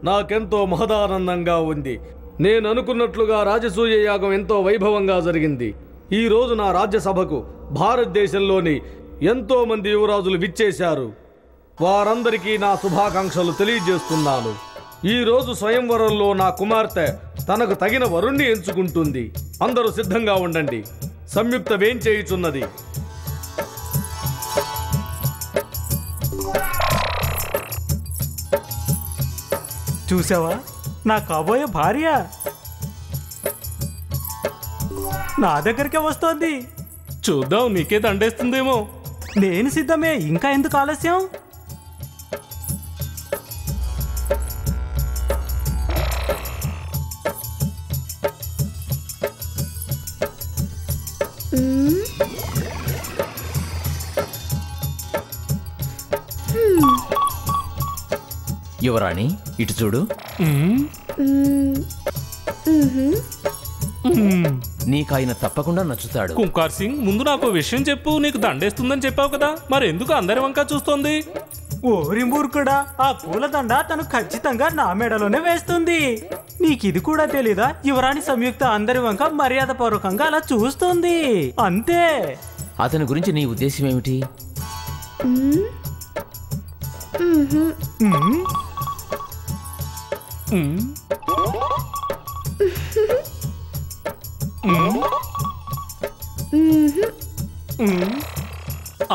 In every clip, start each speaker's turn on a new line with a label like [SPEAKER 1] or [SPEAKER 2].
[SPEAKER 1] నాకెంతో మహదానందంగా ఉంది. నేను అనుకున్నట్లుగా రాజసూయ యాగం ఎంతో వైభవంగా జరిగింది. ఈ రోజు నా రాజ్యసభకు భారతదేశంలోని ఎంతో మంది యువరాజులు విచ్చేశారు. వారందరికీ నా శుభాకాంక్షలు తెలియజేస్తున్నాను. ఈ రోజు స్వయంవరంలో నా కుమార్తె తనకు తగిన వరుణ్ణి ఎంచుకుంటుంది. అందరూ సిద్ధంగా ఉండండి. సంయుక్త వేంచేయుచున్నది.
[SPEAKER 2] చూసావా, నా కాబోయే భార్య నా దగ్గరికే వస్తోంది.
[SPEAKER 3] చూద్దాం, నీకే దండేస్తుందేమో.
[SPEAKER 2] నేను సిద్ధమే, ఇంకా ఎందుకు ఆలస్యం?
[SPEAKER 4] యువరాణి, ఇటు చూడు. నీకాయన తప్పకుండా నచ్చుతాడు.
[SPEAKER 3] కుంకార్ సింగ్, ముందు నాకు విషయం చెప్పు. నీకు దండేస్తుందని చెప్పావు కదా, మరి ఎందుకు అందరి వంక చూస్తోంది?
[SPEAKER 2] ఓరి మూర్ఖుడా, ఆ పూలదండ తను ఖచ్చితంగా నా మెడలోనే వేస్తుంది. నీకిది కూడా తెలీదా? యువరాణి సంయుక్త అందరి వంక మర్యాద పూర్వకంగా అలా చూస్తుంది, అంతే.
[SPEAKER 4] అతని గురించి నీ ఉద్దేశం ఏమిటి?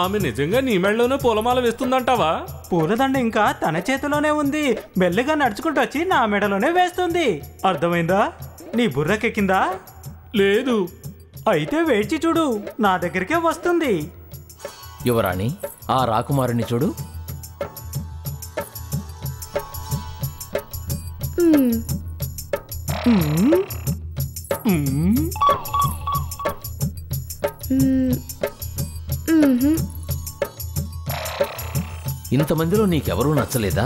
[SPEAKER 3] ఆమె నిజంగా నీ మెడలోనే పూలమాల వేస్తుందంటావా?
[SPEAKER 2] పూలదండ ఇంకా తన చేతిలోనే ఉంది. మెల్లగా నడుచుకుంటూ వచ్చి నా మెడలోనే వేస్తుంది. అర్థమైందా? నీ బుర్రకెక్కిందా?
[SPEAKER 3] లేదు.
[SPEAKER 2] అయితే వేచి చూడు, నా దగ్గరికే వస్తుంది.
[SPEAKER 4] యువరాణి, ఆ రాకుమారుని చూడు. ఇంతమందిలో నీకెవరూ నచ్చలేదా?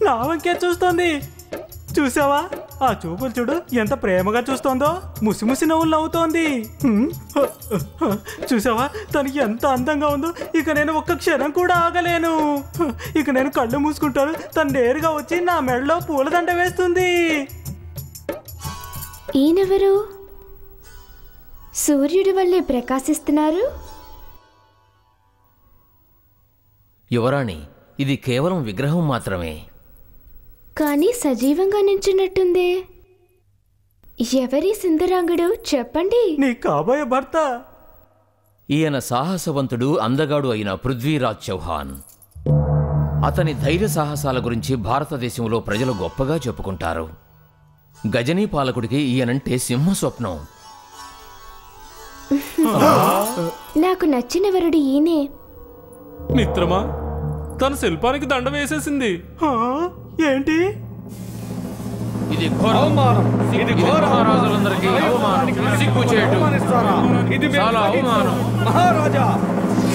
[SPEAKER 2] నా వంకే చూస్తోంది. చూసావా, ఆ చూపులు చూడు, ఎంత ప్రేమగా చూస్తోందో. ముసిముసి నవ్వులు నవ్వుతోంది. చూసావా, తనకి ఎంత అందంగా ఉందో. ఇక నేను ఒక్క క్షణం కూడా ఆగలేను. ఇక నేను కళ్ళు మూసుకుంటాను, తను నేరుగా వచ్చి నా మెడలో పూలదండ వేస్తుంది.
[SPEAKER 5] ఈయనెవరు? సూర్యుడి వల్లే ప్రకాశిస్తున్నారు.
[SPEAKER 4] యువరాణి, ఇది కేవలం విగ్రహం మాత్రమే.
[SPEAKER 5] కానీ సజీవంగా నించున్నట్టుందే. ఎవరి సుందరాంగుడు చెప్పండి?
[SPEAKER 2] నీ కాబోయే భర్త.
[SPEAKER 4] ఈయన సాహసవంతుడు, అందగాడు అయిన పృథ్వీరాజ్ చౌహాన్. అతని ధైర్య సాహసాల గురించి భారతదేశంలో ప్రజలు గొప్పగా చెప్పుకుంటారు. గజనీ పాలకుడికి ఈయనంటే సింహస్వప్నం.
[SPEAKER 5] నాకు నచ్చిన వరుడు ఈయనే.
[SPEAKER 3] మిత్రమా, తన శిల్పానికి దండ వేసేసింది.
[SPEAKER 2] ఏంటి
[SPEAKER 4] ఇది? అవమానం. ఇది మహారాజులందరికీ అవమానం. సిగ్గుచేటు.
[SPEAKER 1] ఇది
[SPEAKER 4] చాలా అవమానం.
[SPEAKER 1] మహారాజా